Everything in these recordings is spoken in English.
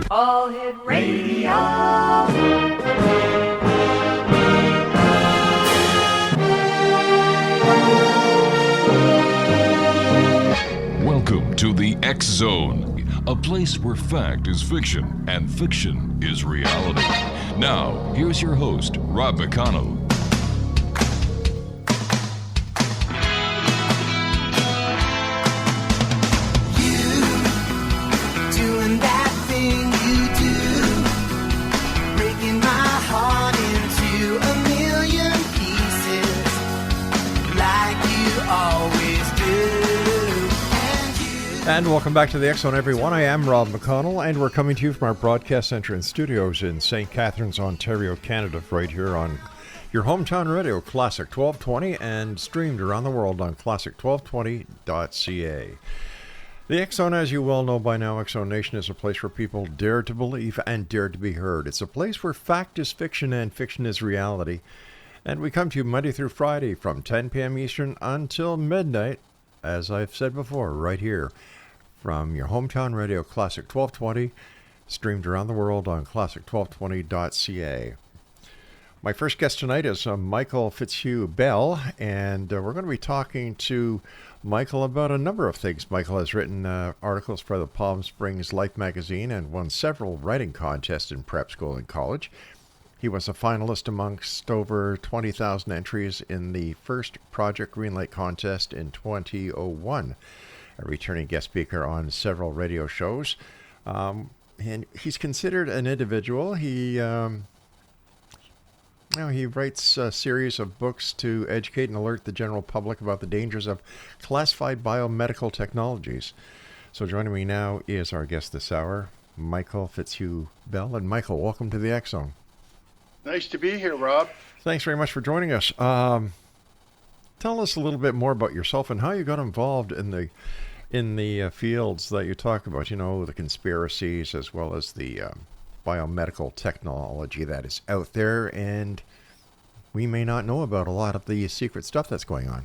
All Hit Radio. Welcome to the X Zone, a place where fact is fiction and fiction is reality. Now, here's your host, Rob McConnell. And welcome back to the X Zone, everyone. I am Rob McConnell, and we're coming to you from our broadcast center and studios in St. Catharines, Ontario, Canada, right here on your hometown radio, Classic 1220, and streamed around the world on classic1220.ca. The X Zone, as you well know by now, X Zone Nation, is a place where people dare to believe and dare to be heard. It's a place where fact is fiction and fiction is reality. And we come to you Monday through Friday from 10 p.m. Eastern until midnight, as I've said before, right here from your hometown radio, Classic 1220, streamed around the world on classic1220.ca. My first guest tonight is Michael Fitzhugh Bell, and we're going to be talking to Michael about a number of things. Michael has written articles for the Palm Springs Life magazine and won several writing contests in prep school and college. He was a finalist amongst over 20,000 entries in the first Project Greenlight contest in 2001. A returning guest speaker on several radio shows. And he's considered an individual. He writes a series of books to educate and alert the general public about the dangers of classified biomedical technologies. So joining me now is our guest this hour, Michael Fitzhugh Bell. And Michael, welcome to the X Zone. Nice to be here, Rob. Thanks very much for joining us. Tell us a little bit more about yourself and how you got involved in the fields that you talk about, the conspiracies as well as the biomedical technology that is out there, and we may not know about a lot of the secret stuff that's going on.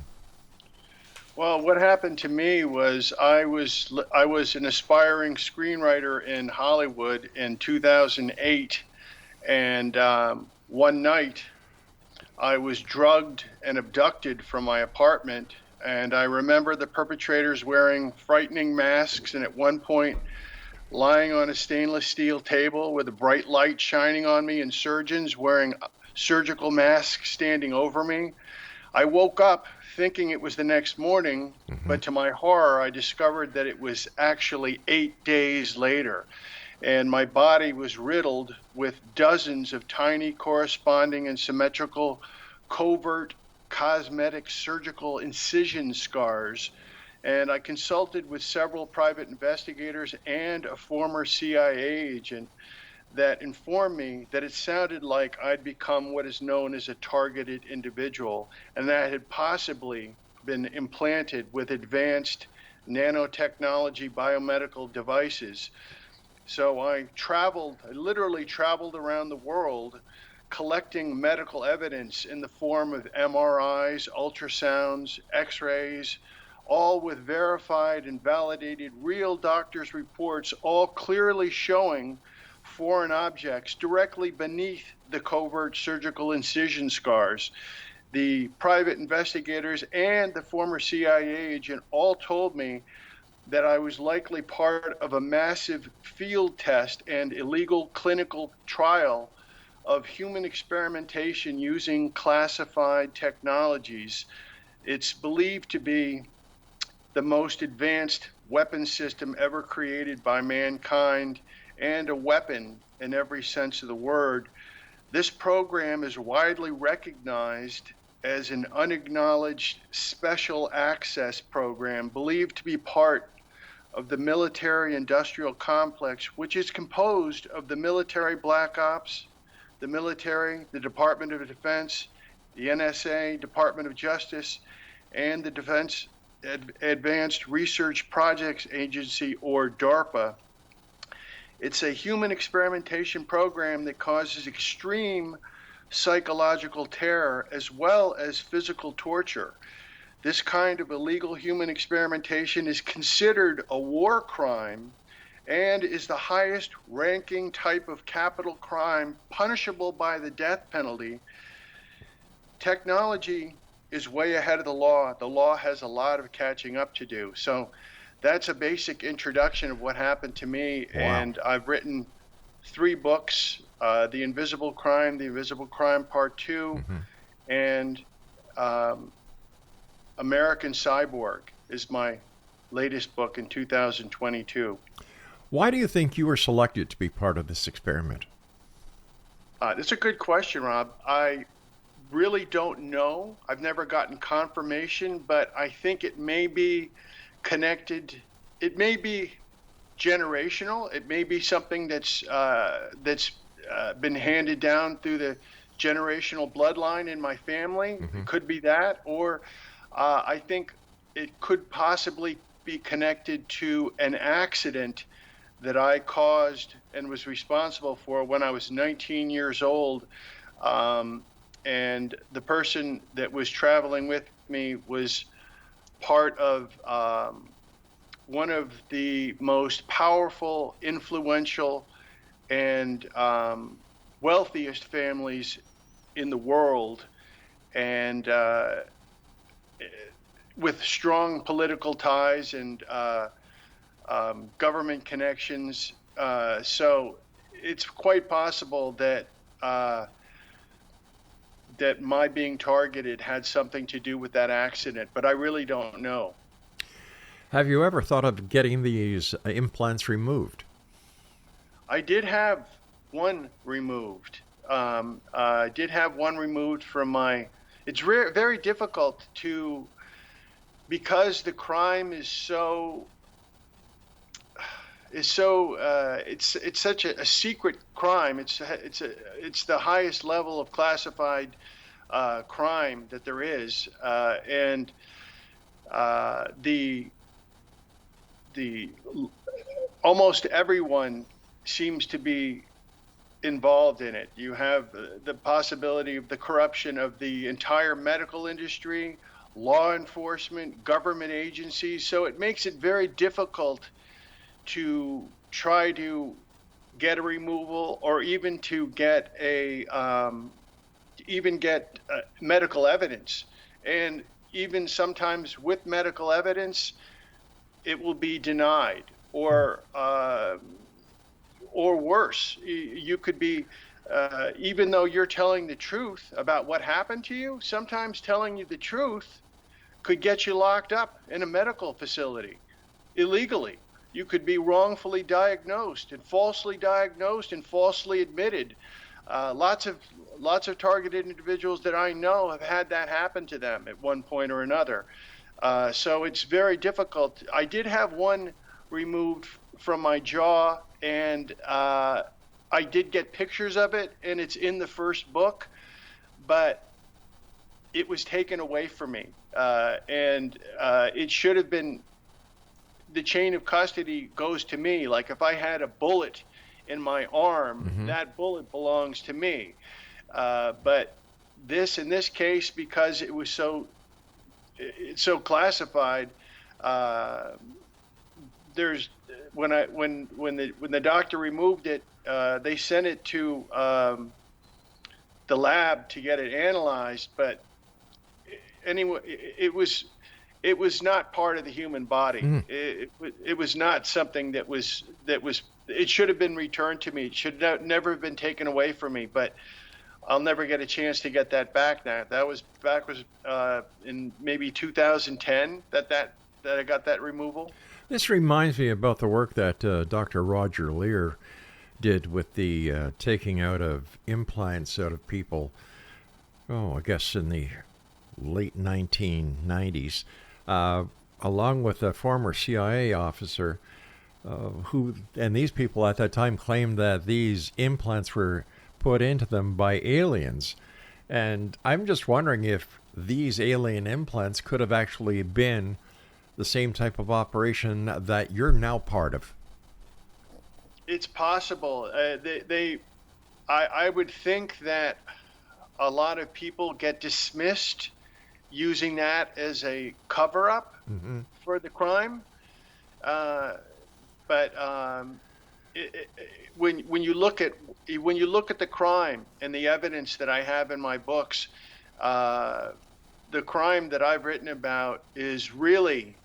Well, what happened to me was I was an aspiring screenwriter in Hollywood in 2008, and one night I was drugged and abducted from my apartment, and I remember the perpetrators wearing frightening masks, and at one point lying on a stainless steel table with a bright light shining on me, and surgeons wearing surgical masks standing over me. I woke up thinking it was the next morning, but to my horror, I discovered that it was actually 8 days later. And my body was riddled with dozens of tiny corresponding and symmetrical covert cosmetic surgical incision scars. And I consulted with several private investigators and a former CIA agent that informed me that it sounded like I'd become what is known as a targeted individual, and that I had possibly been implanted with advanced nanotechnology biomedical devices. So I literally traveled around the world collecting medical evidence in the form of MRIs, ultrasounds, x-rays, all with verified and validated real doctors' reports, all clearly showing foreign objects directly beneath the covert surgical incision scars. The private investigators and the former CIA agent all told me that I was likely part of a massive field test and illegal clinical trial of human experimentation using classified technologies. It's believed to be the most advanced weapon system ever created by mankind, and a weapon in every sense of the word. This program is widely recognized as an unacknowledged special access program, believed to be part of the military-industrial complex, which is composed of the military black ops, the military, the Department of Defense, the NSA, Department of Justice, and the Defense Advanced Research Projects Agency, or DARPA. It's a human experimentation program that causes extreme psychological terror as well as physical torture. This kind of illegal human experimentation is considered a war crime and is the highest ranking type of capital crime punishable by the death penalty, technology is way ahead of the law. The law has a lot of catching up to do. So that's a basic introduction of what happened to me. Wow. And I've written 3 books, The Invisible Crime Part 2, and American Cyborg is my latest book in 2022. Why do you think you were selected to be part of this experiment? That's a good question, Rob. I really don't know. I've never gotten confirmation, but I think it may be connected. It may be generational. It may be something that's been handed down through the generational bloodline in my family. It could be that, or I think it could possibly be connected to an accident that I caused and was responsible for when I was 19 years old. And the person that was traveling with me was part of one of the most powerful, influential, and wealthiest families in the world, and with strong political ties and government connections. So it's quite possible that that my being targeted had something to do with that accident, but I really don't know. Have you ever thought of getting these implants removed? I did have one removed. I did have one removed from my. It's very difficult to, because the crime is so. It's such a secret crime. It's the highest level of classified crime that there is, and the almost everyone seems to be involved in it. You have the possibility of the corruption of the entire medical industry, law enforcement, government agencies. So it makes it very difficult to try to get a removal, or even to get medical evidence. And even sometimes with medical evidence, it will be denied, or worse. You could be, even though you're telling the truth about what happened to you, sometimes telling you the truth could get you locked up in a medical facility illegally. You could be wrongfully diagnosed and falsely admitted. Lots of targeted individuals that I know have had that happen to them at one point or another. So it's very difficult. I did have one removed from my jaw, and I did get pictures of it, and it's in the first book, but it was taken away from me. And it should have been, the chain of custody goes to me. Like if I had a bullet in my arm, that bullet belongs to me. But in this case, because it's so classified, there's when the doctor removed it, they sent it to the lab to get it analyzed. But anyway, it was not part of the human body. It was not something that was. It should have been returned to me. It should never have been taken away from me. But I'll never get a chance to get that back now. That was in maybe 2010 that I got that removal. This reminds me about the work that Dr. Roger Lear did with the taking out of implants out of people. I guess in the late 1990s. Along with a former CIA officer and these people at that time claimed that these implants were put into them by aliens. And I'm just wondering if these alien implants could have actually been the same type of operation that you're now part of. It's possible. I would think that a lot of people get dismissed using that as a cover-up for the crime. But when you look at the crime and the evidence that I have in my books, the crime that I've written about is really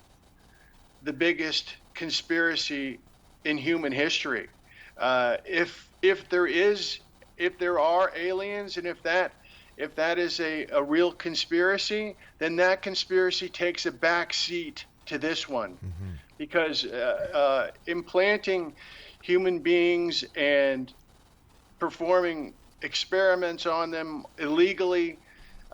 the biggest conspiracy in human history. If there are aliens, and if that is a real conspiracy, then that conspiracy takes a back seat to this one, because implanting human beings and performing experiments on them illegally,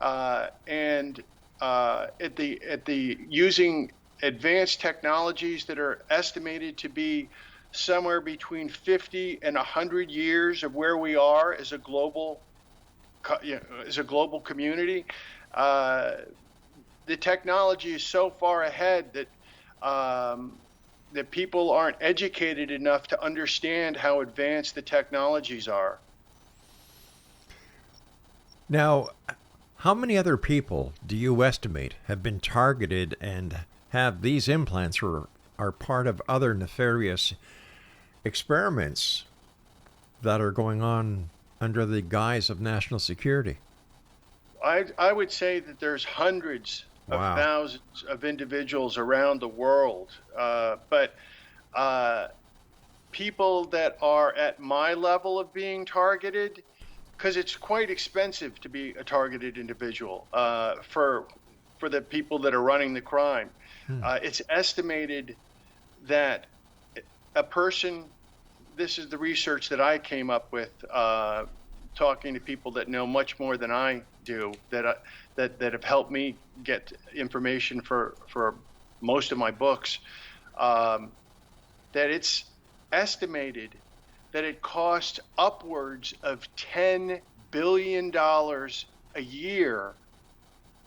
and at the using advanced technologies that are estimated to be somewhere between 50 and 100 years of where we are as a global community. The technology is so far ahead that that people aren't educated enough to understand how advanced the technologies are. Now, how many other people do you estimate have been targeted and have these implants or are part of other nefarious experiments that are going on under the guise of national security? I would say that there's hundreds of thousands of individuals around the world, but people that are at my level of being targeted, because it's quite expensive to be a targeted individual for the people that are running the crime. It's estimated that a person, this is the research that I came up with, talking to people that know much more than I do, that have helped me get information for most of my books, that it's estimated that it costs upwards of $10 billion a year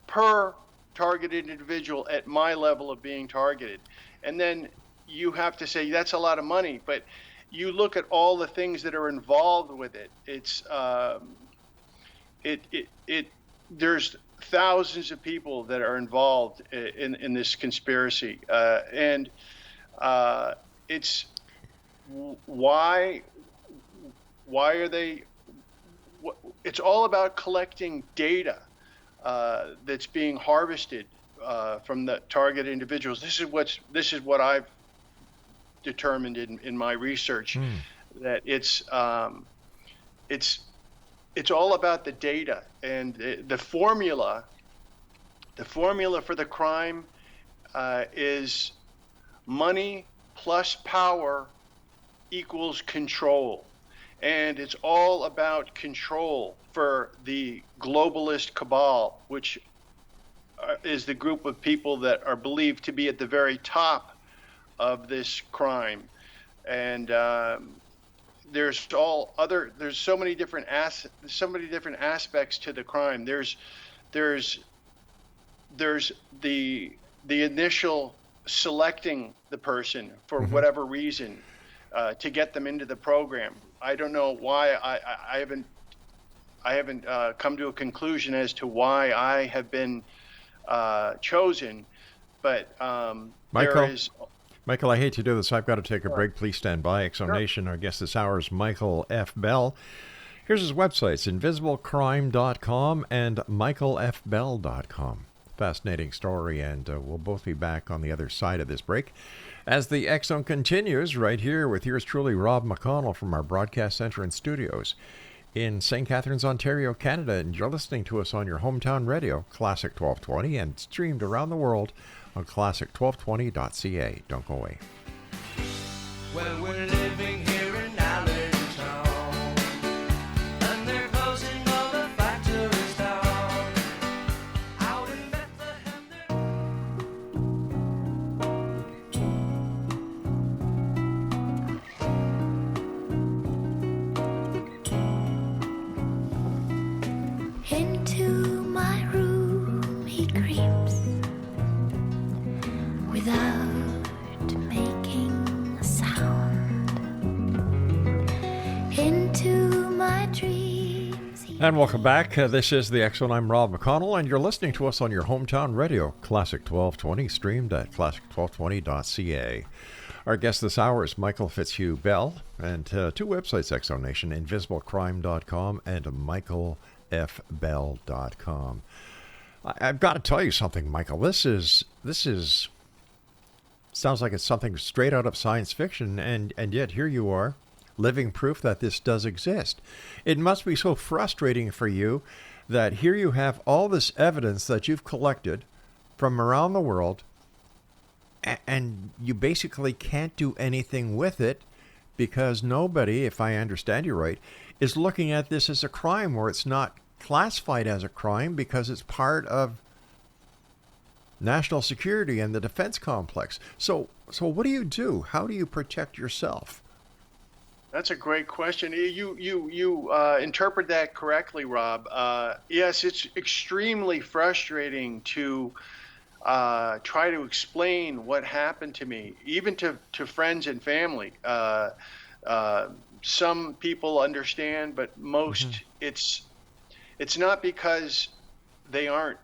per targeted individual at my level of being targeted. And then you have to say that's a lot of money, but you look at all the things that are involved with it. It's there's thousands of people that are involved in this conspiracy, and it's why are they? It's all about collecting data that's being harvested from the target individuals. This is what I've determined in my research, that it's all about the data, and the formula for the crime is money plus power equals control. And it's all about control for the globalist cabal, which is the group of people that are believed to be at the very top of this crime. And there's so many different aspects to the crime. There's the initial selecting the person for whatever reason to get them into the program. I don't know why. I haven't come to a conclusion as to why I have been chosen, but Michael, I hate to do this. I've got to take a break. Please stand by. X-Zone Nation. Our guest this hour is Michael F. Bell. Here's his websites: invisiblecrime.com and michaelfbell.com. Fascinating story, and we'll both be back on the other side of this break as the X-Zone continues right here with yours truly, Rob McConnell, from our broadcast center and studios in St. Catharines, Ontario, Canada. And you're listening to us on your hometown radio, Classic 1220, and streamed around the world on classic1220.ca. Don't go away. Well, we're living here in Allentown, and they're closing all the factories down. Out in Bethlehem, into my room he creeps without making a sound. Into my dreams he And welcome back. This is the X-Zone. I'm Rob McConnell, and you're listening to us on your hometown radio, Classic 1220, streamed at classic1220.ca. Our guest this hour is Michael Fitzhugh Bell, and two websites, Exonation, invisiblecrime.com and michaelfbell.com. I've got to tell you something, Michael. This is sounds like it's something straight out of science fiction, and yet here you are, living proof that this does exist. It must be so frustrating for you that here you have all this evidence that you've collected from around the world, and you basically can't do anything with it because nobody, if I understand you right, is looking at this as a crime, or it's not classified as a crime because it's part of national security and the defense complex. So what do you do? How do you protect yourself? That's a great question. You interpret that correctly, Rob. Yes, it's extremely frustrating to try to explain what happened to me, even to friends and family. Some people understand, but most it's not because they aren't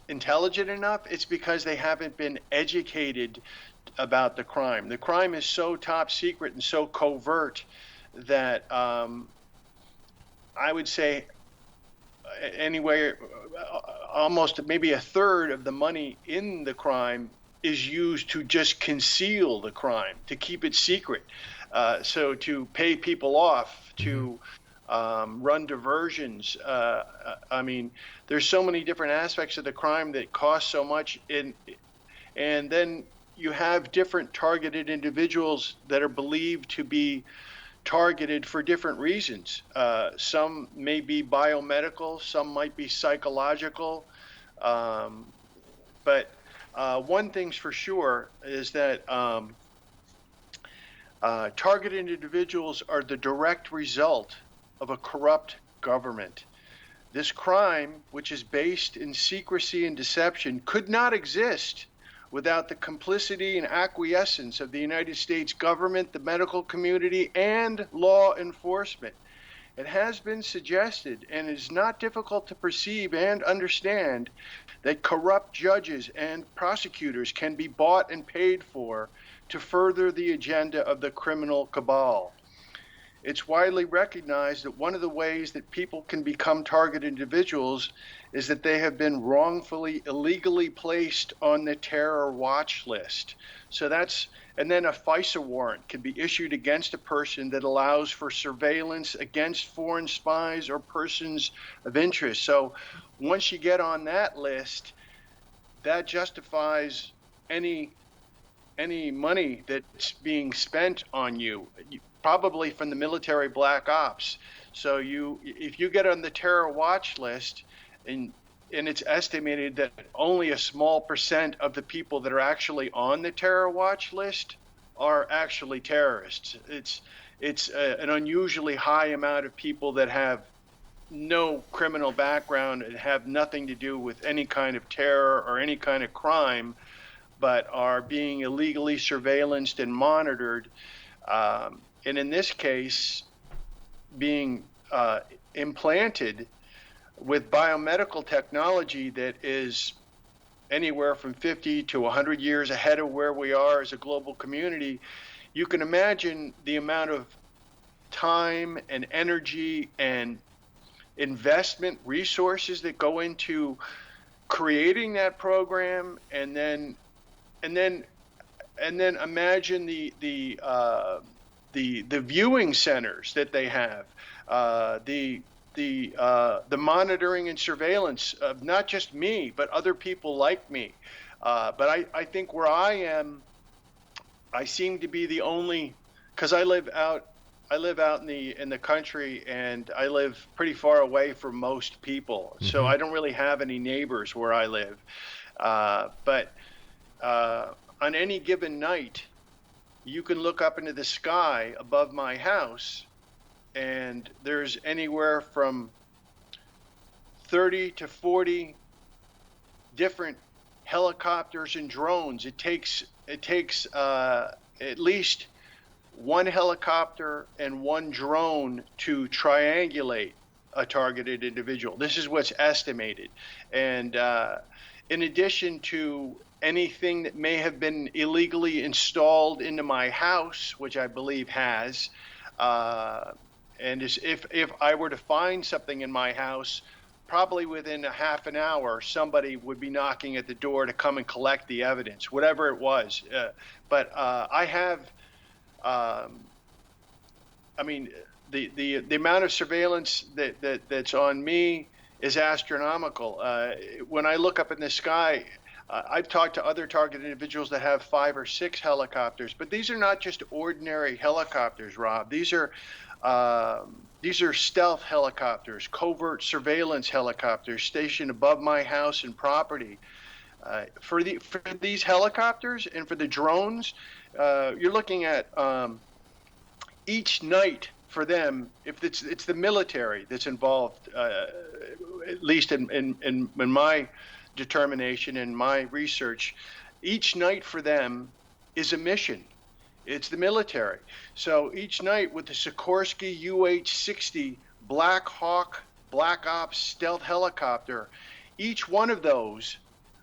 intelligent enough. It's because they haven't been educated about the crime. The crime is so top secret and so covert that I would say anywhere, almost maybe a third of the money in the crime is used to just conceal the crime, to keep it secret. So to pay people off, to run diversions. I mean, there's so many different aspects of the crime that cost so much. And then you have different targeted individuals that are believed to be targeted for different reasons. Some may be biomedical, some might be psychological. But one thing's for sure is that targeted individuals are the direct result of a corrupt government. This crime, which is based in secrecy and deception, could not exist without the complicity and acquiescence of the United States government, the medical community, and law enforcement. It has been suggested, and it is not difficult to perceive and understand, that corrupt judges and prosecutors can be bought and paid for to further the agenda of the criminal cabal. It's widely recognized that one of the ways that people can become targeted individuals is that they have been wrongfully, illegally placed on the terror watch list. So and then a FISA warrant can be issued against a person that allows for surveillance against foreign spies or persons of interest. So once you get on that list, that justifies any money that's being spent on you, probably from the military black ops. So if you get on the terror watch list, and it's estimated that only a small percent of the people that are actually on the terror watch list are actually terrorists. It's an unusually high amount of people that have no criminal background and have nothing to do with any kind of terror or any kind of crime, but are being illegally surveillanced and monitored. And in this case, being implanted with biomedical technology that is anywhere from 50 to 100 years ahead of where we are as a global community. You can imagine the amount of time and energy and investment resources that go into creating that program, and then imagine the viewing centers that they have, the monitoring and surveillance of not just me, but other people like me. But I think where I am, I seem to be the only, because I live out in the country, and I live pretty far away from most people. Mm-hmm. So I don't really have any neighbors where I live. But on any given night, you can look up into the sky above my house, and there's anywhere from 30 to 40 different helicopters and drones. It takes at least one helicopter and one drone to triangulate a targeted individual. This is what's estimated. And in addition to anything that may have been illegally installed into my house, which I believe has, and if I were to find something in my house, probably within a half an hour, somebody would be knocking at the door to come and collect the evidence, whatever it was. But I have, I mean, the amount of surveillance that's on me is astronomical. When I look up in the sky, I've talked to other targeted individuals that have 5 or 6 helicopters, but these are not just ordinary helicopters, Rob. These are stealth helicopters, covert surveillance helicopters stationed above my house and property. For these helicopters and for the drones, you're looking at each night for them. If it's the military that's involved, at least in my determination and my research, each night for them is a mission. It's the military. So each night with the Sikorsky UH-60 Black Hawk Black Ops stealth helicopter, each one of those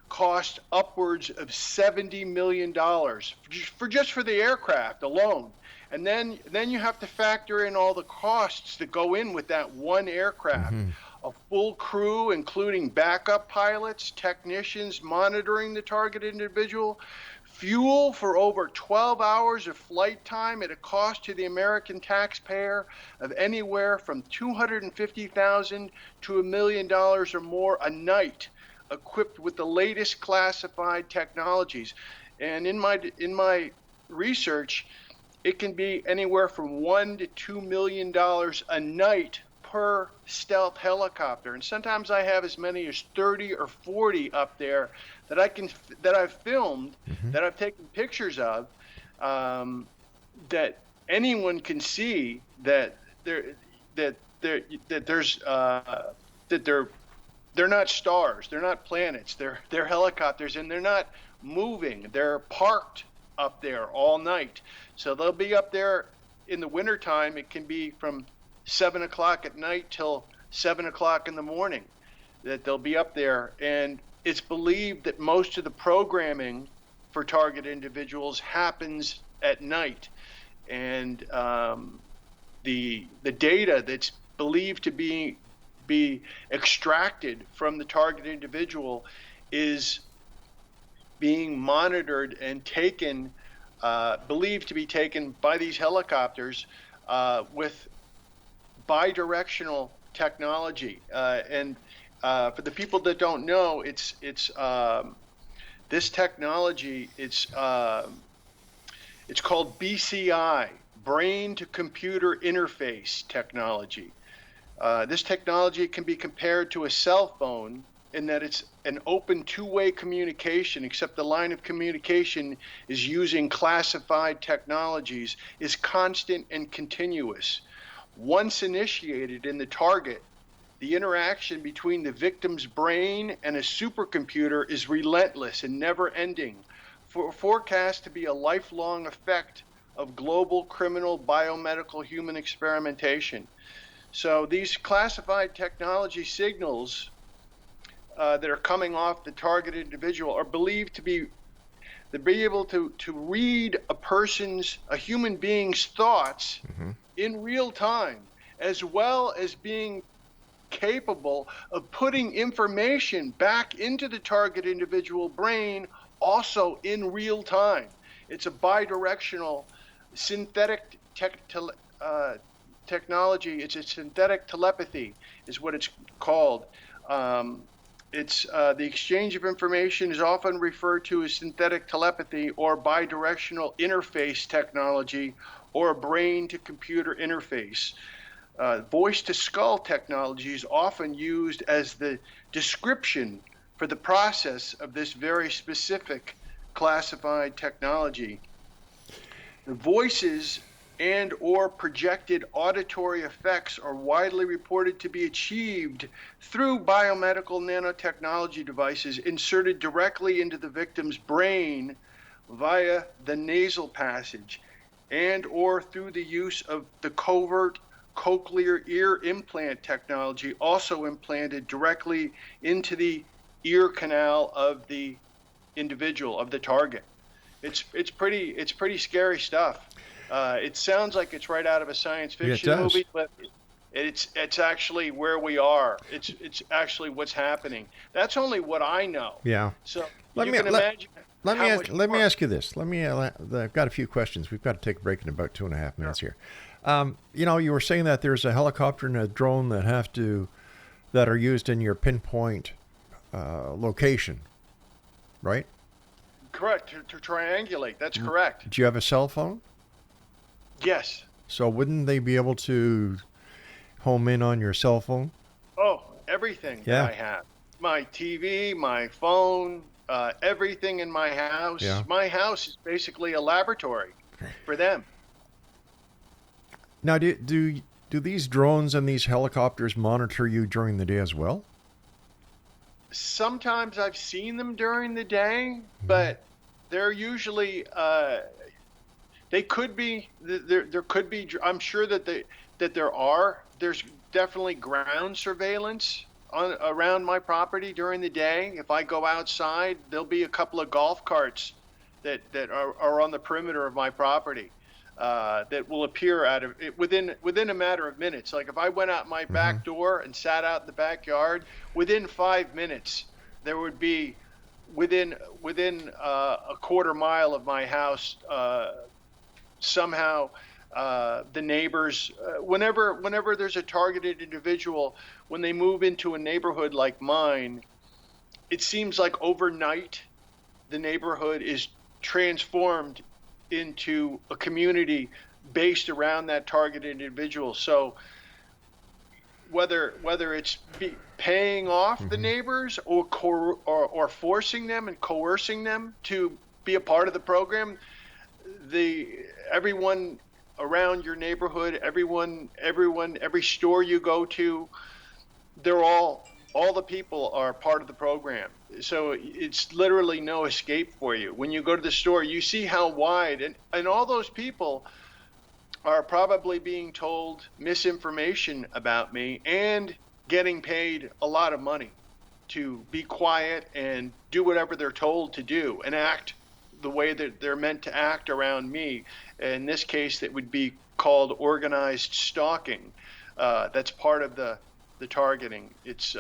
cost upwards of $70 million for the aircraft alone. And then you have to factor in all the costs that go in with that one aircraft. A full crew, including backup pilots, technicians monitoring the targeted individual, fuel for over 12 hours of flight time at a cost to the American taxpayer of anywhere from $250,000 to $1 million or more a night, equipped with the latest classified technologies. And in my research, it can be anywhere from $1 to $2 million a night per stealth helicopter. And sometimes I have as many as 30 or 40 up there that I've filmed, that I've taken pictures of, that anyone can see that they're not stars, they're not planets, they're helicopters, and they're not moving. They're parked up there all night. So they'll be up there in the wintertime. It can be from 7 o'clock at night till 7 o'clock in the morning that they'll be up there. And it's believed that most of the programming for target individuals happens at night. And the data that's believed to be extracted from the target individual is being monitored and taken, believed to be taken by these helicopters with bidirectional technology. And for the people that don't know, it's this technology. It's called BCI, brain to computer interface technology. This technology can be compared to a cell phone in that it's an open two-way communication, except the line of communication is using classified technologies, is constant and continuous. Once initiated in the target, the interaction between the victim's brain and a supercomputer is relentless and never-ending, forecast to be a lifelong effect of global criminal biomedical human experimentation. So these classified technology signals that are coming off the targeted individual are believed to be able to read a human being's thoughts in real time, as well as being capable of putting information back into the target individual brain also in real time. It's a bidirectional synthetic technology. It's a synthetic telepathy is what it's called. It's the exchange of information is often referred to as synthetic telepathy or bidirectional interface technology or a brain-to-computer interface. Voice-to-skull technology is often used as the description for the process of this very specific classified technology. The voices and or projected auditory effects are widely reported to be achieved through biomedical nanotechnology devices inserted directly into the victim's brain via the nasal passage, and or through the use of the covert cochlear ear implant technology also implanted directly into the ear canal of the individual, of the target. It's pretty scary stuff. It sounds like it's right out of a science fiction movie, but it's actually where we are. It's actually what's happening. That's only what I know. Yeah. So Let you me can imagine. let me ask you this. I've got a few questions. We've got to take a break in about 2.5 minutes here. You were saying that there's a helicopter and a drone that are used in your pinpoint location, right? Correct. To triangulate. That's correct. Do you have a cell phone? Yes. So wouldn't they be able to home in on your cell phone? Oh, everything that I have. My TV, my phone, everything in my house. Yeah. My house is basically a laboratory for them. Now, do these drones and these helicopters monitor you during the day as well? Sometimes I've seen them during the day, but they're usually they could be there could be. I'm sure that there's definitely ground surveillance around my property during the day. If I go outside, there'll be a couple of golf carts that are on the perimeter of my property that will appear out of it within a matter of minutes. Like if I went out my back door and sat out in the backyard, within 5 minutes there would be within a quarter mile of my house somehow the neighbors, whenever there's a targeted individual, when they move into a neighborhood like mine, it seems like overnight the neighborhood is transformed into a community based around that targeted individual. So whether it's paying off the neighbors or forcing them and coercing them to be a part of the program, everyone around your neighborhood, every store you go to, they're all the people are part of the program. So it's literally no escape for you. When you go to the store, you see how wide, and all those people are probably being told misinformation about me and getting paid a lot of money to be quiet and do whatever they're told to do and act the way that they're meant to act around me. In this case, that would be called organized stalking. That's part of the targeting. It's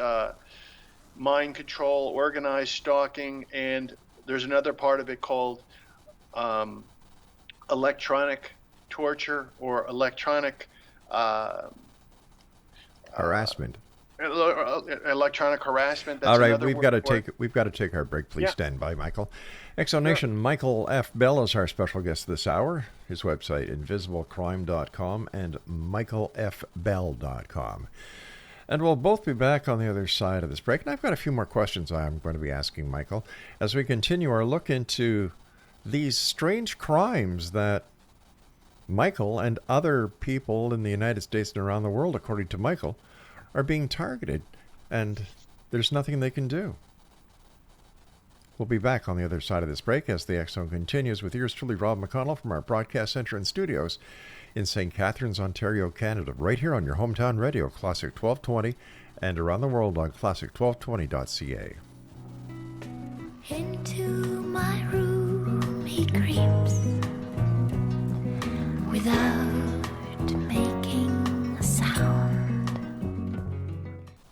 mind control, organized stalking, and there's another part of it called electronic torture or electronic harassment. Electronic harassment. That's all right, we've got to take our break. Please stand by, Michael. Exonation Michael F. Bell is our special guest this hour. His website, invisiblecrime.com and michaelfbell.com. And we'll both be back on the other side of this break. And I've got a few more questions I'm going to be asking Michael as we continue our look into these strange crimes that Michael and other people in the United States and around the world, according to Michael, are being targeted. And there's nothing they can do. We'll be back on the other side of this break as the X Zone continues with yours truly, Rob McConnell, from our broadcast center and studios in St. Catharines, Ontario, Canada, right here on your hometown radio, Classic 1220, and around the world on classic1220.ca. Into my room he creeps without making a sound.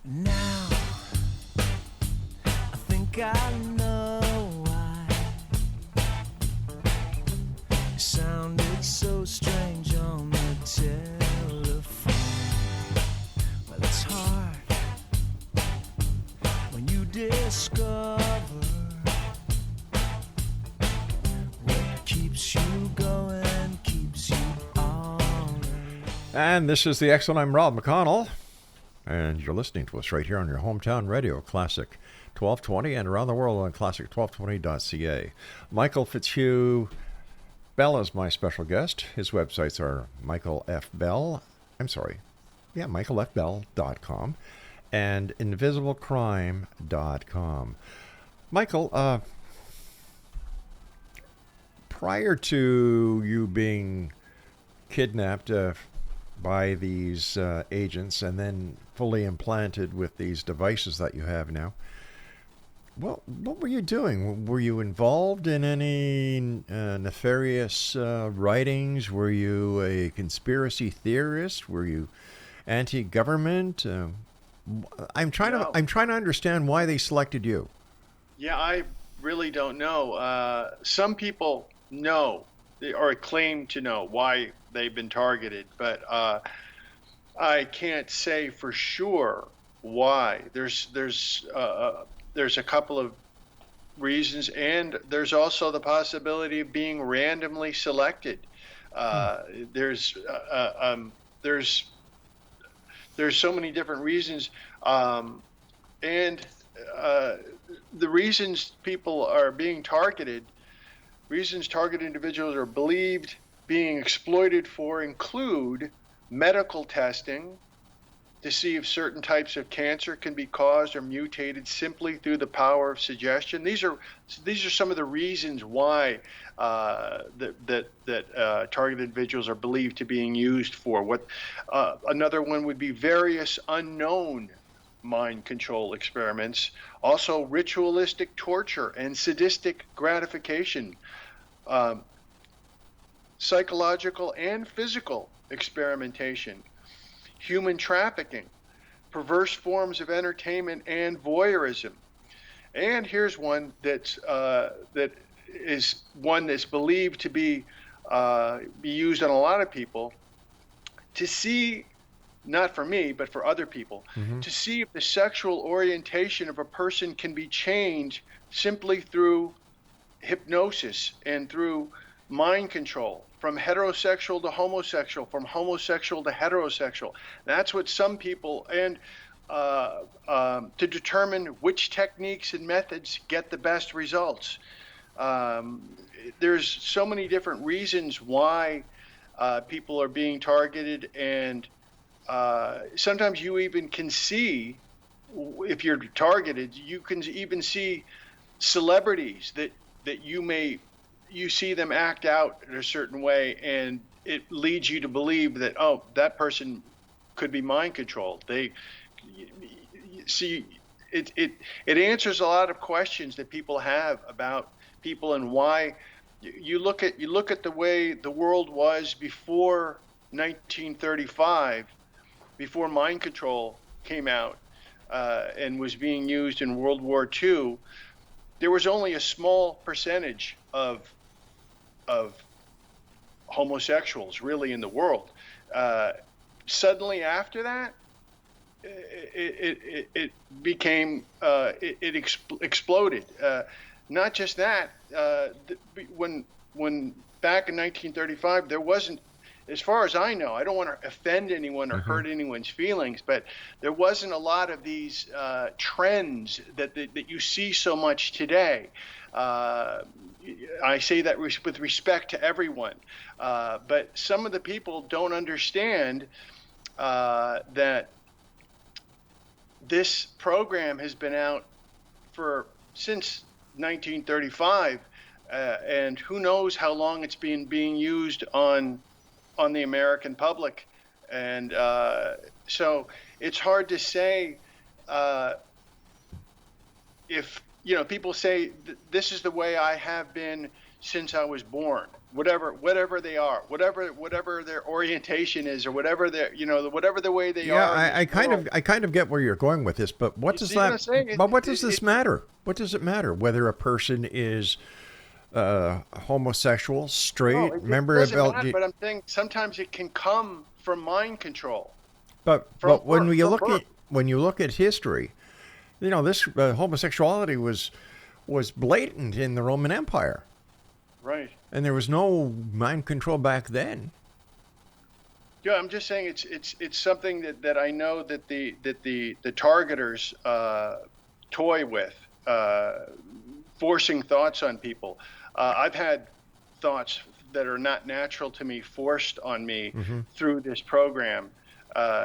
Now I think I know why it sounded so strange on the telephone. Well, it's hard when you discover what keeps you going, keeps you on. And this is the X Zone. I'm Rob McConnell, and you're listening to us right here on your hometown radio, Classic 1220, and around the world on classic1220.ca. Michael Fitzhugh Bell is my special guest. His websites are michaelfbell.com and invisiblecrime.com. Michael, prior to you being kidnapped by these agents and then fully implanted with these devices that you have now, Well, what were you doing? Were you involved in any nefarious writings? Were you a conspiracy theorist? Were you anti-government? No. I'm trying to understand why they selected you. Yeah, I really don't know. Some people know or claim to know why they've been targeted, but I can't say for sure why. There's a couple of reasons, and there's also the possibility of being randomly selected. Uh, there's there's so many different reasons, and the reasons people are being targeted, reasons targeted individuals are believed being exploited for include medical testing to see if certain types of cancer can be caused or mutated simply through the power of suggestion. These are some of the reasons why targeted individuals are believed to being used for. What another one would be various unknown mind control experiments, also ritualistic torture and sadistic gratification, psychological and physical experimentation, human trafficking, perverse forms of entertainment, and voyeurism. And here's one that is one that's believed to be used on a lot of people to see, not for me, but for other people, to see if the sexual orientation of a person can be changed simply through hypnosis and through mind control, from heterosexual to homosexual, from homosexual to heterosexual. That's what some people, and to determine which techniques and methods get the best results. There's so many different reasons why people are being targeted, and sometimes you even can see, if you're targeted, you can even see celebrities that you see them act out in a certain way, and it leads you to believe that, oh, that person could be mind controlled. They see it answers a lot of questions that people have about people, and why you look at the way the world was before 1935, before mind control came out and was being used in World War II. There was only a small percentage of homosexuals really in the world. Suddenly after that, it became exploded. Not just that, when back in 1935, there wasn't, as far as I know, I don't want to offend anyone or hurt anyone's feelings, but there wasn't a lot of these trends that you see so much today. I say that with respect to everyone, but some of the people don't understand that this program has been out since 1935, and who knows how long it's been being used on the American public. And so it's hard to say if, people say this is the way I have been since I was born, whatever they are, whatever their orientation is, or whatever their, whatever the way they are. Yeah, I kind of get where you're going with this, but what does this matter? What does it matter whether a person is homosexual, straight, member of LGBT? But I'm saying sometimes it can come from mind control. But when you look at history, this homosexuality was blatant in the Roman Empire. Right. And there was no mind control back then. Yeah, I'm just saying it's something that I know that the targeters toy with, forcing thoughts on people. I've had thoughts that are not natural to me forced on me through this program.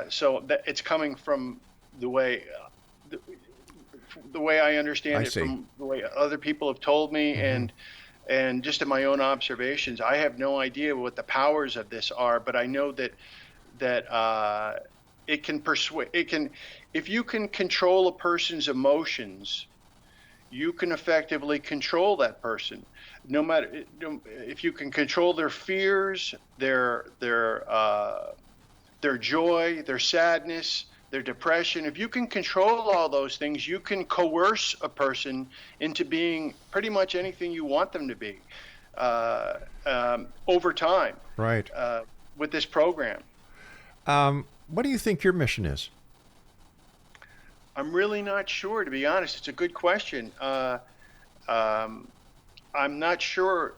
So that it's coming from the way I understand it, from the way other people have told me, and just in my own observations. I have no idea what the powers of this are, but I know that it can persuade. If you can control a person's emotions, you can effectively control that person. No matter if you can control their fears, their joy, their sadness, their depression. If you can control all those things, you can coerce a person into being pretty much anything you want them to be over time. Right. With this program. What do you think your mission is? I'm really not sure, to be honest. It's a good question. I'm not sure.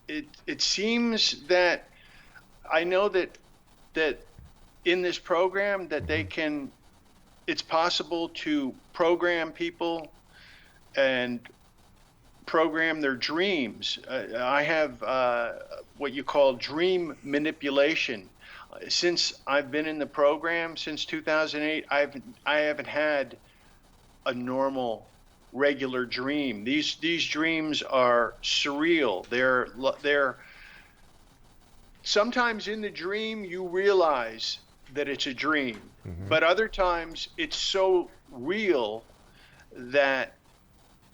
It seems that I know that in this program that it's possible to program people and program their dreams. I have what you call dream manipulation. Since I've been in the program since 2008, I haven't had a normal, regular dream. These dreams are surreal. They're sometimes in the dream you realize that it's a dream, but other times it's so real that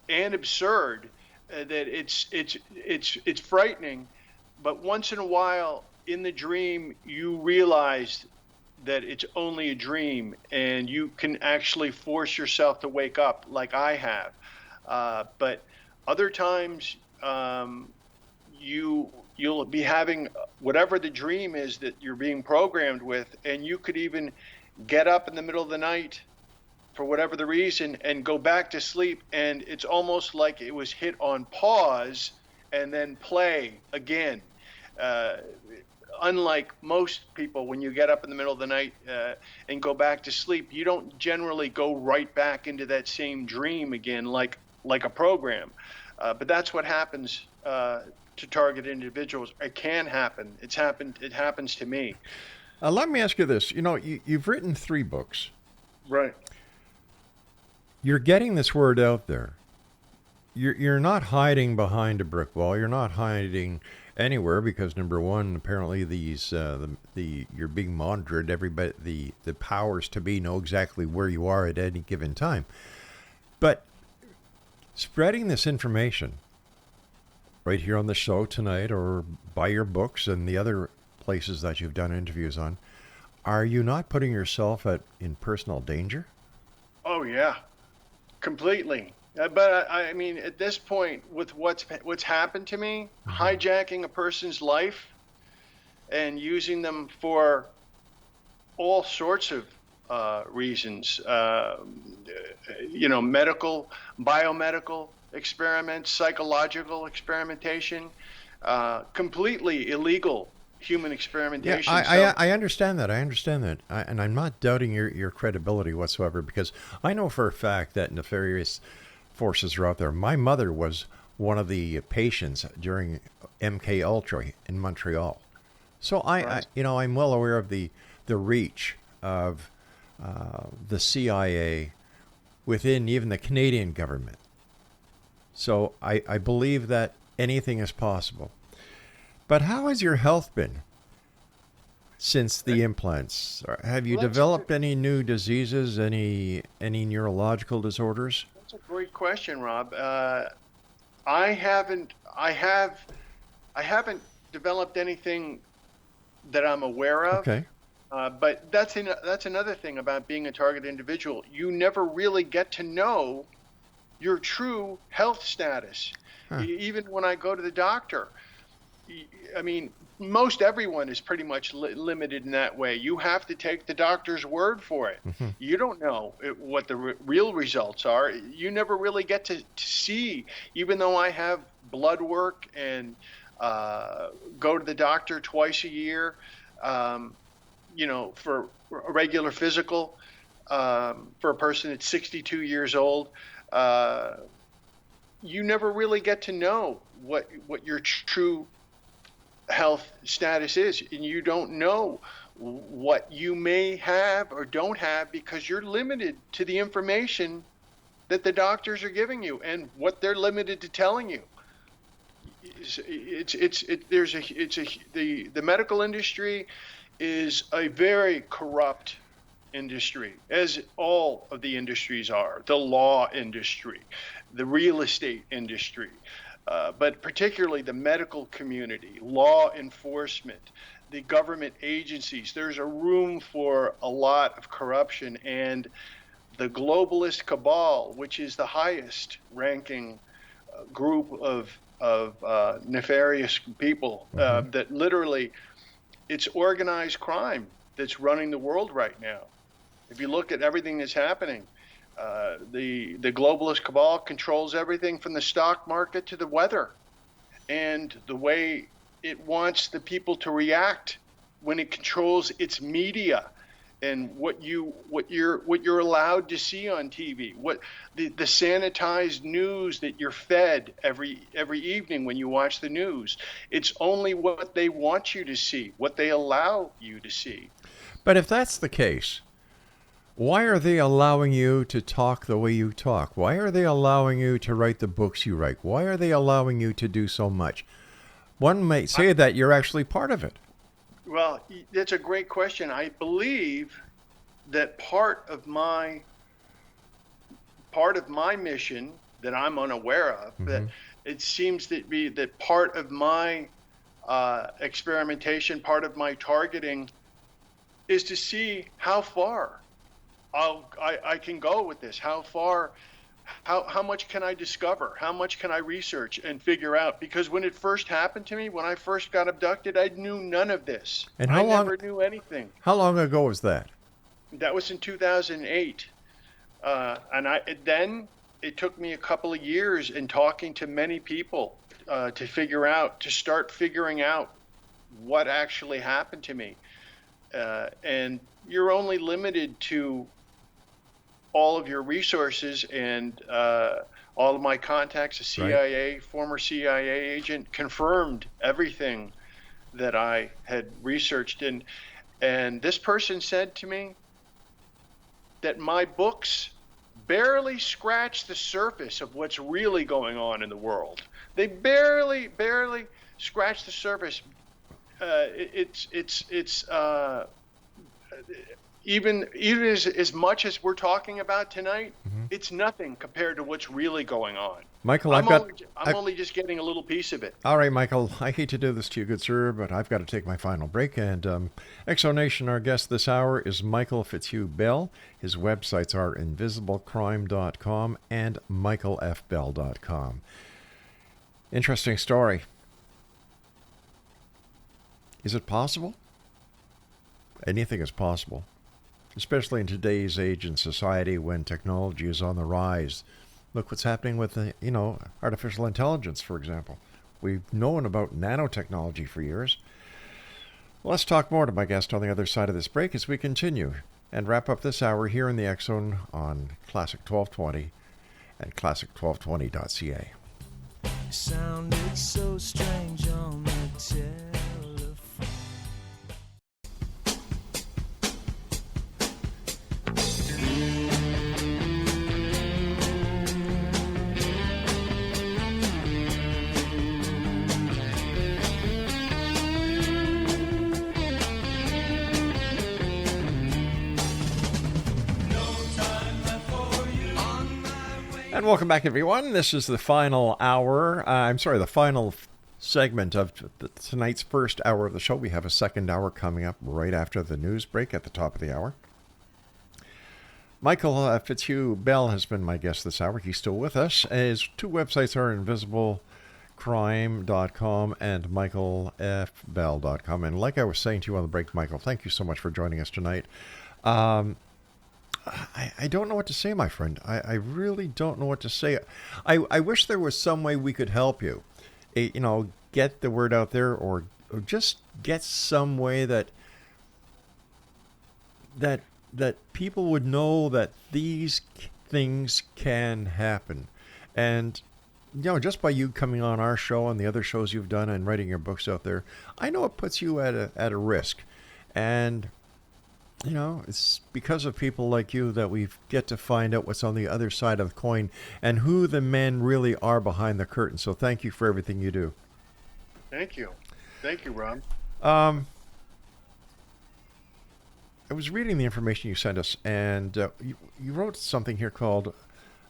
and absurd that it's frightening. But once in a while in the dream you realize that it's only a dream, and you can actually force yourself to wake up like I have. But other times you'll be having whatever the dream is that you're being programmed with, and you could even get up in the middle of the night for whatever the reason and go back to sleep, and it's almost like it was hit on pause and then play again. Unlike most people, when you get up in the middle of the night and go back to sleep, you don't generally go right back into that same dream again like a program. But that's what happens to target individuals. It can happen. It happens to me. Let me ask you this. You know, you've written 3 books. Right. You're getting this word out there. You're not hiding behind a brick wall. You're not hiding anywhere because, number one, apparently you're being monitored. Everybody, the powers to be know exactly where you are at any given time. But spreading this information right here on the show tonight, or by your books and the other places that you've done interviews on, are you not putting yourself in personal danger? Oh yeah, completely. But I mean, at this point, with what's happened to me, hijacking a person's life and using them for all sorts of reasons, medical, biomedical experiments, psychological experimentation, completely illegal human experimentation. Yeah, I understand that. And I'm not doubting your credibility whatsoever, because I know for a fact that nefarious forces are out there. My mother was one of the patients during MK Ultra in Montreal. So I'm well aware of the reach of the CIA within even the Canadian government. So I believe that anything is possible. But how has your health been since the implants? Have you developed any new diseases, any neurological disorders? That's a great question, Rob. I haven't developed anything that I'm aware of. Okay. But that's another thing about being a target individual. You never really get to know your true health status. Even when I go to the doctor, I mean, most everyone is pretty much limited in that way. You have to take the doctor's word for it. You don't know what the real results are. You never really get to see, even though I have blood work and go to the doctor twice a year, for a regular physical, for a person that's 62 years old. You never really get to know what your true health status is, and you don't know what you may have or don't have because you're limited to the information that the doctors are giving you and what they're limited to telling you. The medical industry is a very corrupt industry, as all of the industries are, the law industry, the real estate industry, but particularly the medical community, law enforcement, the government agencies. There's a room for a lot of corruption, and the globalist cabal, which is the highest ranking group of nefarious people, that literally, it's organized crime that's running the world right now. If you look at everything that's happening, the globalist cabal controls everything from the stock market to the weather, and the way it wants the people to react when it controls its media and what you're allowed to see on TV, what the sanitized news that you're fed every evening when you watch the news. It's only what they want you to see, what they allow you to see. But if that's the case, why are they allowing you to talk the way you talk? Why are they allowing you to write the books you write? Why are they allowing you to do so much? One might say that you're actually part of it. Well, that's a great question. I believe that part of my mission that I'm unaware of, that it seems to be that part of my experimentation, part of my targeting, is to see how far I can go with this. How far, how much can I discover? How much can I research and figure out? Because when it first happened to me, when I first got abducted, I knew none of this. And I never knew anything. How long ago was that? That was in 2008. And then it took me a couple of years in talking to many people to start figuring out what actually happened to me. And you're only limited to all of your resources, and all of my contacts, a CIA, former CIA agent, confirmed everything that I had researched. And this person said to me that my books barely scratch the surface of what's really going on in the world. They barely scratch the surface. Even as much as we're talking about tonight, it's nothing compared to what's really going on. Michael, I'm only just getting a little piece of it. All right, Michael, I hate to do this to you, good sir, but I've got to take my final break. And Exonation, our guest this hour is Michael Fitzhugh Bell. His websites are invisiblecrime.com and michaelfbell.com. Interesting story. Is it possible? Anything is possible, especially in today's age and society when technology is on the rise. Look what's happening with, artificial intelligence, for example. We've known about nanotechnology for years. Well, let's talk more to my guest on the other side of this break as we continue and wrap up this hour here in the X Zone on Classic 1220 and classic1220.ca. It sounded so strange on the telephone. And welcome back, everyone. This is the final hour. The final segment of tonight's first hour of the show. We have a second hour coming up right after the news break at the top of the hour. Michael Fitzhugh Bell has been my guest this hour. He's still with us. His two websites are invisiblecrime.com and michaelfbell.com. And like I was saying to you on the break, Michael, thank you so much for joining us tonight. I don't know what to say, my friend. I really don't know what to say. I wish there was some way we could help you. Get the word out there, or just get some way that people would know that these things can happen. And just by you coming on our show and the other shows you've done and writing your books out there, I know it puts you at a risk. And it's because of people like you that we get to find out what's on the other side of the coin and who the men really are behind the curtain. So thank you for everything you do. Thank you. Thank you, Rob. I was reading the information you sent us, and you wrote something here called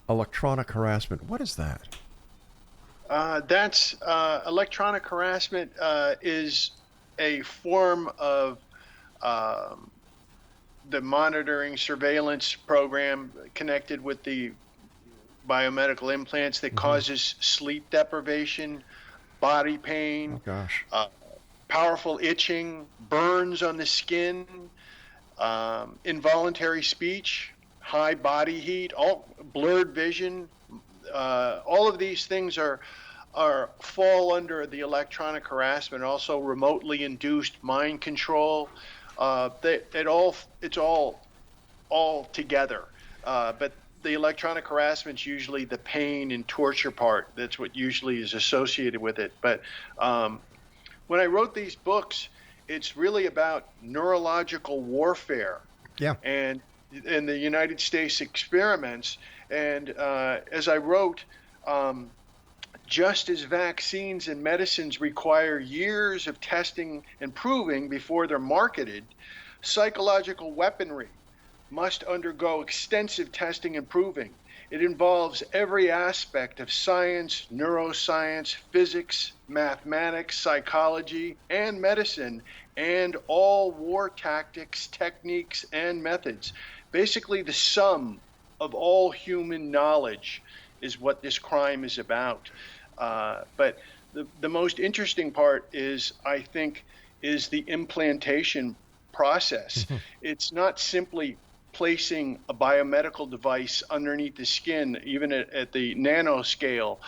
electronic harassment. What is that? That's electronic harassment is a form of the monitoring surveillance program connected with the biomedical implants that causes sleep deprivation, body pain, Oh gosh. powerful itching, burns on the skin, involuntary speech, high body heat, all blurred vision. All of these things are fall under the electronic harassment. Also, remotely induced mind control. It's all together. But the electronic harassment's usually the pain and torture part. That's what usually is associated with it. But when I wrote these books, it's really about neurological warfare. Yeah. And in the United States experiments. And as I wrote, just as vaccines and medicines require years of testing and proving before they're marketed, psychological weaponry must undergo extensive testing and proving. It involves every aspect of science, neuroscience, physics, mathematics, psychology, and medicine, and all war tactics, techniques, and methods. Basically, the sum of all human knowledge is what this crime is about. But the most interesting part is, I think, is the implantation process. It's not simply placing a biomedical device underneath the skin, even at the nanoscale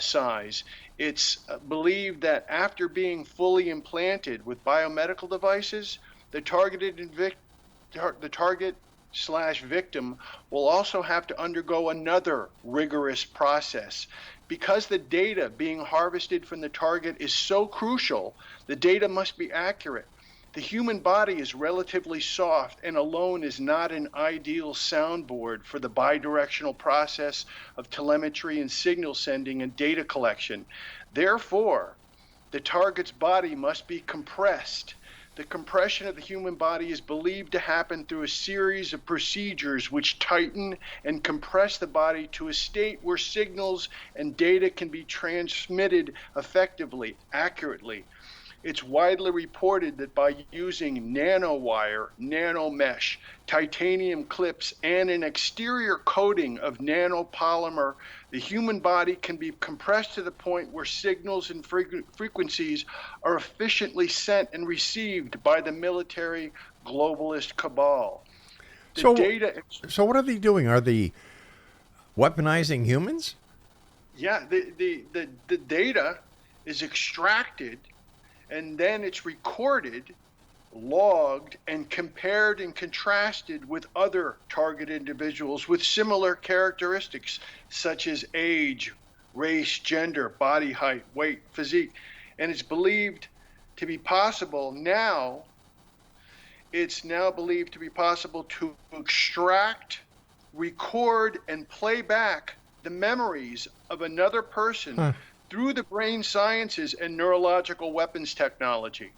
size. It's believed that after being fully implanted with biomedical devices, the target/victim will also have to undergo another rigorous process. Because the data being harvested from the target is so crucial, the data must be accurate. The human body is relatively soft and alone is not an ideal soundboard for the bidirectional process of telemetry and signal sending and data collection. Therefore, the target's body must be compressed. The compression of the human body is believed to happen through a series of procedures which tighten and compress the body to a state where signals and data can be transmitted effectively, accurately. It's widely reported that by using nanowire, nanomesh, titanium clips, and an exterior coating of nanopolymer, the human body can be compressed to the point where signals and frequencies are efficiently sent and received by the military globalist cabal. So what are they doing? Are they weaponizing humans? Yeah, the data is extracted and then it's recorded, logged, and compared and contrasted with other target individuals with similar characteristics such as age, race, gender, body height, weight, physique. And it's believed to be possible now, it's now believed to be possible to extract, record, and play back the memories of another person through the brain sciences and neurological weapons technology.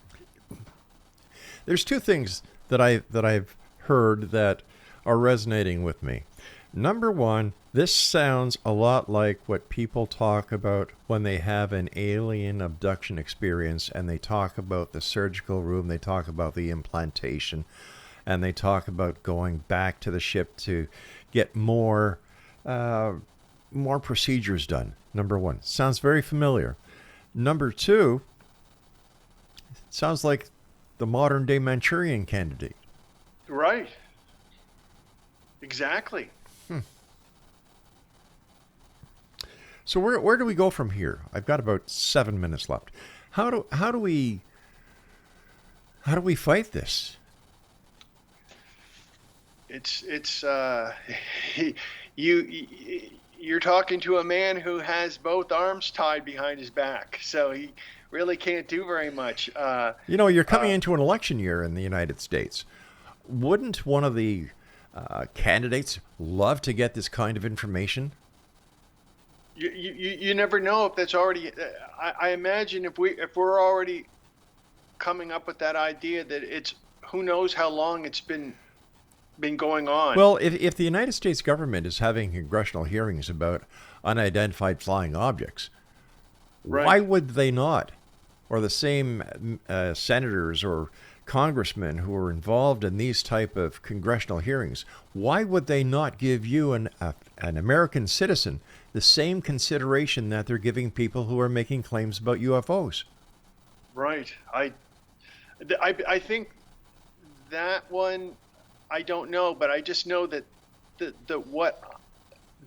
There's two things that I've heard that are resonating with me. Number one, this sounds a lot like what people talk about when they have an alien abduction experience, and they talk about the surgical room, they talk about the implantation, and they talk about going back to the ship to get more procedures done. Number one, sounds very familiar. Number two, sounds like the modern day Manchurian Candidate. Right. Exactly. So where do we go from here? I've got about 7 minutes left. How do we fight this? It's you're talking to a man who has both arms tied behind his back, so he really can't do very much. You're coming into an election year in the United States. Wouldn't one of the candidates love to get this kind of information? You never know if that's already. I imagine if we're already coming up with that idea that it's who knows how long it's been going on. Well, if the United States government is having congressional hearings about unidentified flying objects, Right. why would they not? Or the same senators or congressmen who are involved in these type of congressional hearings, why would they not give you, an American citizen, the same consideration that they're giving people who are making claims about UFOs? Right. I think that one, I don't know, but I just know that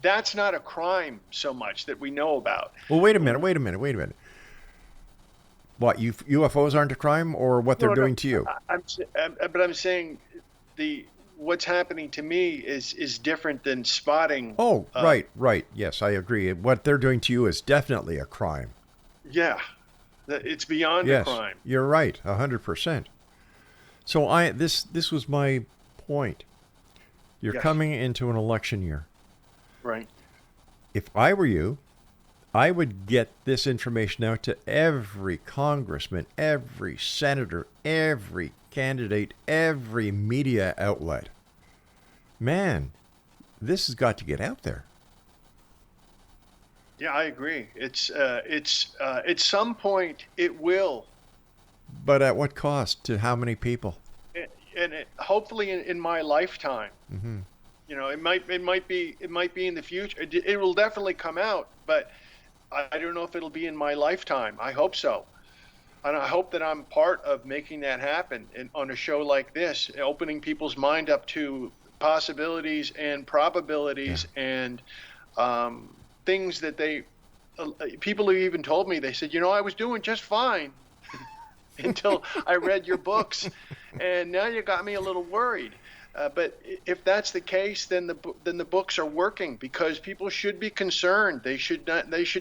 that's not a crime so much that we know about. Well, wait a minute. What, UFOs aren't a crime, or what they're doing to you? But I'm saying what's happening to me is different than spotting. Oh, right. Yes, I agree. What they're doing to you is definitely a crime. Yeah, it's beyond a crime. You're right, 100%. So this was my point. You're Yes. coming into an election year. Right. If I were you, I would get this information out to every congressman, every senator, every candidate, every media outlet. Man, this has got to get out there. Yeah, I agree. It's at some point it will, But at what cost to how many people? and hopefully in my lifetime. Mm-hmm. You know, it might be in the future. It will definitely come out, but I don't know if it'll be in my lifetime. I hope so, and I hope that I'm part of making that happen on a show like this, opening people's mind up to possibilities and probabilities and things that people have even told me. They said, I was doing just fine until I read your books, and now you got me a little worried. But if that's the case, then the books are working, because people should be concerned. They should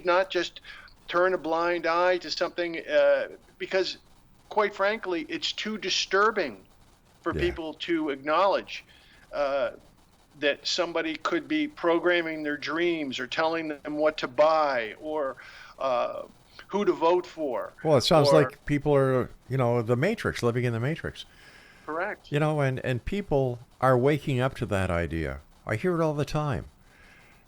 not just turn a blind eye to something, because, quite frankly, it's too disturbing for people to acknowledge that somebody could be programming their dreams or telling them what to buy or who to vote for. Well, it sounds like people are, the Matrix, living in the Matrix. Correct. And people are waking up to that idea. I hear it all the time.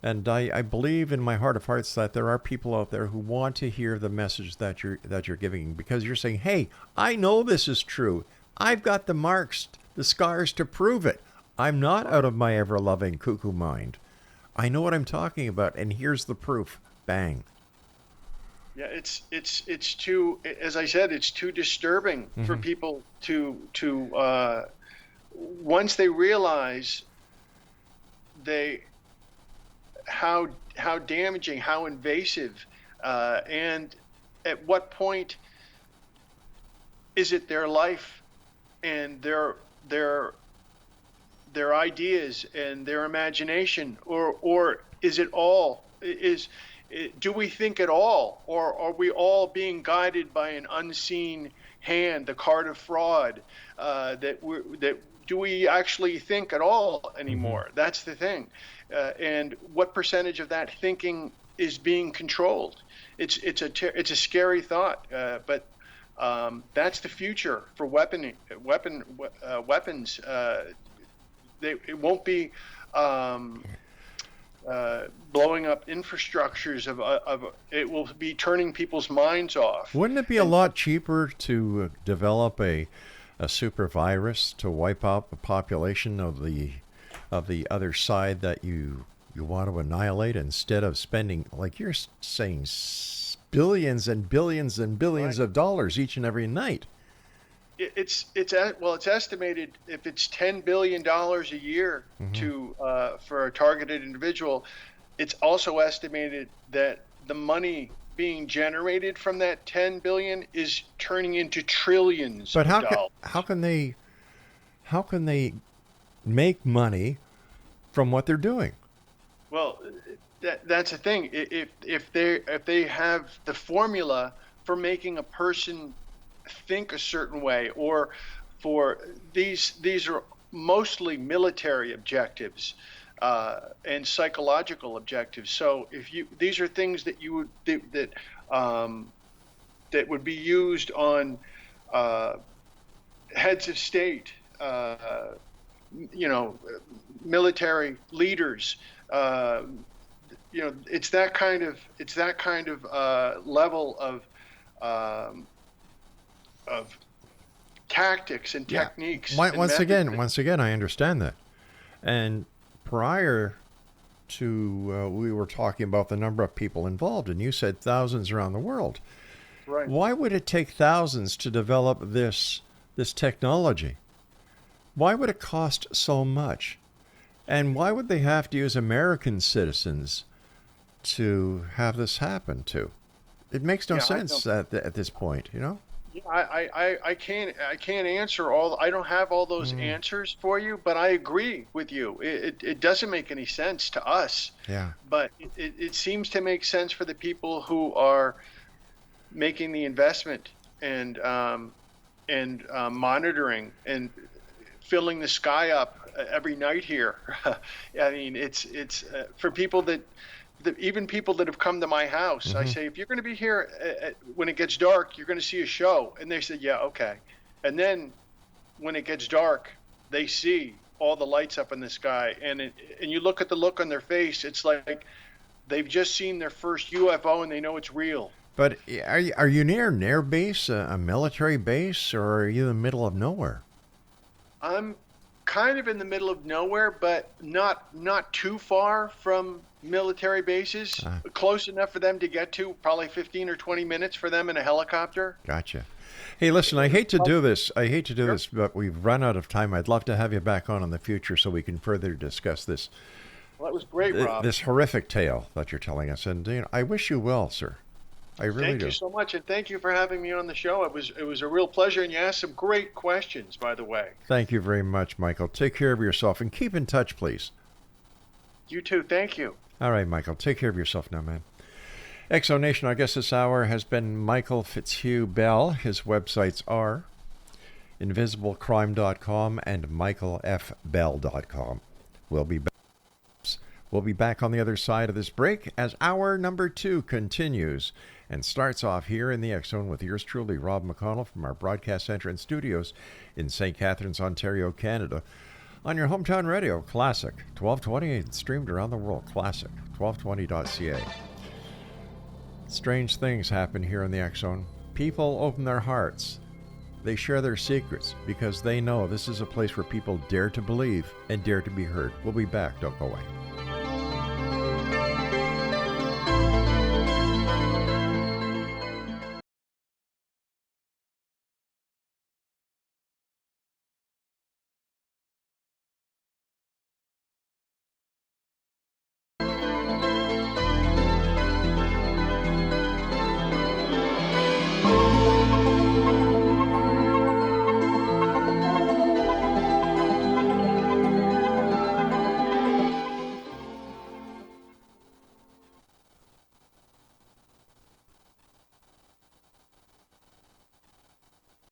And I believe in my heart of hearts that there are people out there who want to hear the message that you're giving, because you're saying, hey, I know this is true. I've got the marks, the scars to prove it. I'm not out of my ever-loving cuckoo mind. I know what I'm talking about, and here's the proof. Bang. Yeah, it's too, as I said, it's too disturbing for people to once they realize how damaging, how invasive, and at what point is it their life and their ideas and their imagination, or is it all do we think at all, or are we all being guided by an unseen hand, the card of fraud? Do we actually think at all anymore? That's the thing, and what percentage of that thinking is being controlled? It's a scary thought, but that's the future for weapons. It won't be blowing up infrastructures it will be turning people's minds off. Wouldn't it be a lot cheaper to develop a super virus to wipe out the population of the other side that you want to annihilate, instead of spending, like you're saying, billions and billions and billions of dollars each and every night? It's estimated, if it's $10 billion a year for a targeted individual, it's also estimated that the money being generated from that 10 billion is turning into trillions of dollars. How can they make money from what they're doing? Well, that's the thing. If they have the formula for making a person think a certain way, or for these are mostly military objectives and psychological objectives. So these are things that you would that would be used on heads of state you know, military leaders. You know, it's that kind of level of tactics and techniques. And Once again, I understand that. And prior to we were talking about the number of people involved, and you said thousands around the world. Right. Why would it take thousands to develop this technology? Why would it cost so much? And why would they have to use American citizens to have this happen to? It makes no sense at this point, you know? Yeah, I can't answer all. I don't have all those answers for you, but I agree with you. It doesn't make any sense to us. Yeah. But it seems to make sense for the people who are making the investment and monitoring and filling the sky up every night here. I mean, it's for people that even people that have come to my house, I say, if you're going to be here when it gets dark, you're going to see a show. And they said, yeah, okay. And then when it gets dark, they see all the lights up in the sky. And you look at the look on their face, it's like they've just seen their first UFO and they know it's real. But are you near an air base, a military base, or are you in the middle of nowhere? I'm kind of in the middle of nowhere, but not too far from military bases, close enough for them to get to, probably 15 or 20 minutes for them in a helicopter. Gotcha. Hey, listen, I hate to do this, but we've run out of time. I'd love to have you back on in the future so we can further discuss this. Well, that was great, Rob. This horrific tale that you're telling us, and I wish you well, sir. I really do. Thank you so much, and thank you for having me on the show. It was a real pleasure, and you asked some great questions, by the way. Thank you very much, Michael. Take care of yourself, and keep in touch, please. You too. Thank you. All right, Michael. Take care of yourself now, man. Exonation, our guest this hour has been Michael Fitzhugh Bell. His websites are invisiblecrime.com and michaelfbell.com. We'll be back on the other side of this break as hour number 2 continues and starts off here in the X Zone with yours truly, Rob McConnell, from our broadcast center and studios in St. Catharines, Ontario, Canada, on your hometown radio, Classic 1220, and streamed around the world, Classic 1220.ca. Strange things happen here in the X Zone. People open their hearts. They share their secrets because they know this is a place where people dare to believe and dare to be heard. We'll be back. Don't go away.